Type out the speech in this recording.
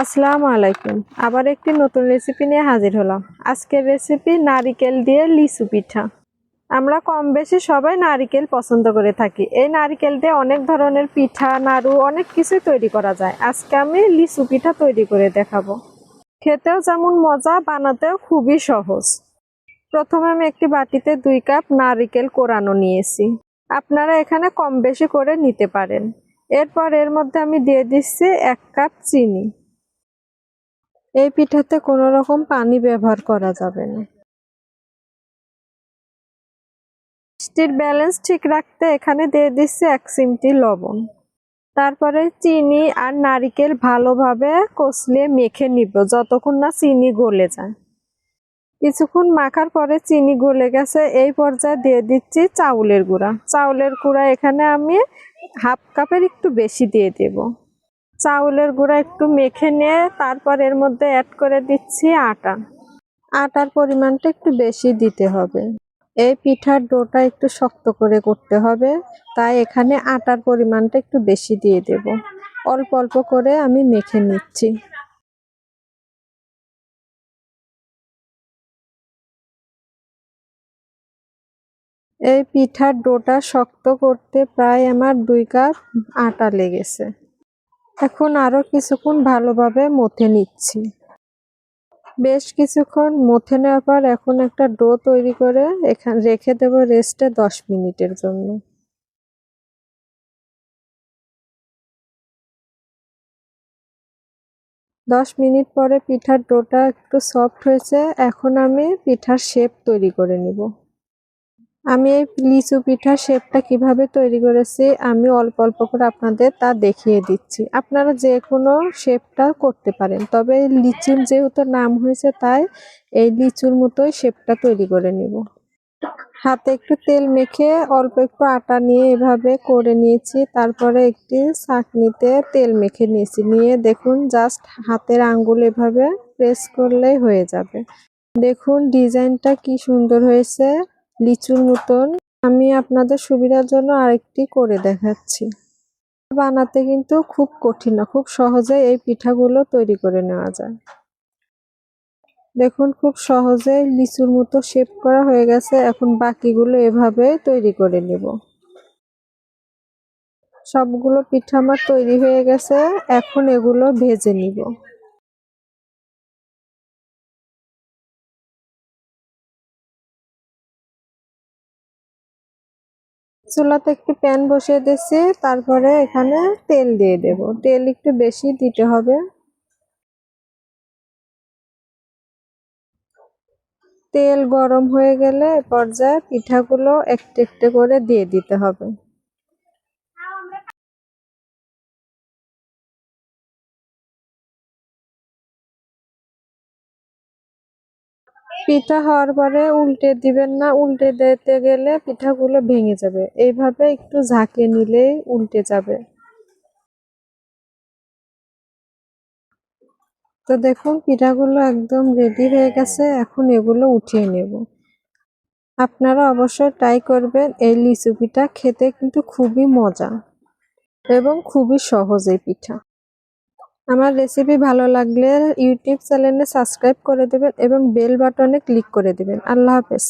আসসালামু আলাইকুম। আবার একটি নতুন রেসিপি নিয়ে হাজির হলাম। আজকের রেসিপি নারিকেল দিয়ে লিচু পিঠা। আমরা কম বেশি সবাই নারিকেল পছন্দ করে থাকি। এই নারিকেল দিয়ে অনেক ধরনের পিঠা, নাড়ু অনেক কিছু তৈরি করা যায়। আজকে আমি লিচু পিঠা তৈরি করে দেখাবো। খেতেও যেমন মজা, বানাতেও খুবই সহজ। প্রথমে আমি একটি বাটিতে 2 কাপ নারিকেল কোরানো নিয়েছি। আপনারা এখানে কম বেশি করে নিতে পারেন। এরপর এর মধ্যে আমি দিয়ে দিচ্ছি 1 কাপ চিনি। এই পিঠাতে কোনো রকম পানি ব্যবহার করা যাবে না। মিষ্টির ব্যালেন্স ঠিক রাখতে এখানে দিয়ে দিচ্ছি 1 চিমটি লবণ। তারপরে চিনি আর নারিকেল ভালোভাবে কষলিয়ে মেখে নিব যতক্ষণ না চিনি গলে যায়। কিছুক্ষণ মাখার পরে চিনি গলে গেছে, এই পর্যায়ে দিয়ে দিচ্ছি চাউলের গুঁড়া। চাউলের গুঁড়া এখানে আমি 1/2 কাপের একটু বেশি দিয়ে দেব। চাউলের গুঁড়া একটু মেখে নিয়ে তারপর এর মধ্যে অ্যাড করে দিচ্ছি আটা। আটার পরিমাণটা একটু বেশি দিতে হবে। এই পিঠার ডোটা একটু শক্ত করে করতে হবে, তাই এখানে আটার পরিমাণটা একটু বেশি দিয়ে দেব। অল্প অল্প করে আমি মেখে নিচ্ছি। এই পিঠার ডোটা শক্ত করতে প্রায় আমার 2 কাপ আটা লেগেছে। এখন আরো কিছুক্ষণ ভালোভাবে মথে নিচ্ছি। বেশ কিছুক্ষণ মথে নেওয়ার পর এখন একটা ডো তৈরি করে এখানে রেখে দেব রেস্টে 10 মিনিটের জন্য। 10 মিনিট পরে পিঠার ডোটা একটু সফট হয়েছে। এখন আমি পিঠার শেপ তৈরি করে নিব। আমি এই লিচু পিঠার শেপটা কিভাবে তৈরি করেছি আমি অল্প অল্প করে আপনাদের তা দেখিয়ে দিচ্ছি। আপনারা যে কোনো শেপটা করতে পারেন, তবে লিচুর যেহেতু নাম হয়েছে তাই এই লিচুর মতোই শেপটা তৈরি করে নিব। হাতে একটু তেল মেখে অল্প একটু আটা নিয়ে এভাবে করে নিয়েছি। তারপরে একটি ছাঁকনিতে তেল মেখে নিয়েছি। নিয়ে দেখুন জাস্ট হাতের আঙ্গুল এভাবে প্রেস করলেই হয়ে যাবে। দেখুন ডিজাইনটা কি সুন্দর হয়েছে, লিচুর মতন। আমি আপনাদের সুবিধার জন্য আরেকটি করে দেখাচ্ছি। বানাতে কিন্তু খুব কঠিন না, খুব সহজে এই পিঠাগুলো তৈরি করে নেওয়া যায়। দেখুন খুব সহজেই লিচুর মতো শেপ করা হয়ে গেছে। এখন বাকিগুলো এভাবে তৈরি করে নেব। সবগুলো পিঠা আমার তৈরি হয়ে গেছে, এখন এগুলো ভেজে নিব। চুলাতে একটি প্যান বসিয়ে দিয়েছি, তারপরে এখানে তেল দিয়ে দেব। তেল একটু বেশি দিতে হবে। তেল গরম হয়ে গেলে এ পর্যায়ে পিঠাগুলো একটু একটু করে দিয়ে দিতে হবে। পিঠা হওয়ার পরে উল্টে দিবেন না, উল্টে দিতে গেলে পিঠাগুলো ভেঙে যাবে। এইভাবে একটু ঝাঁকিয়ে নিলেই উল্টে যাবে। তো দেখুন পিঠাগুলো একদম রেডি হয়ে গেছে, এখন এগুলো উঠিয়ে নেব। আপনারা অবশ্যই ট্রাই করবেন। এই লিচু পিঠা খেতে কিন্তু খুবই মজা এবং খুবই সহজ এই পিঠা। আমার রেসিপি ভালো লাগলে ইউটিউব চ্যানেলে সাবস্ক্রাইব করে দেবেন এবং বেল বাটনে ক্লিক করে দেবেন। আল্লাহ হাফেজ।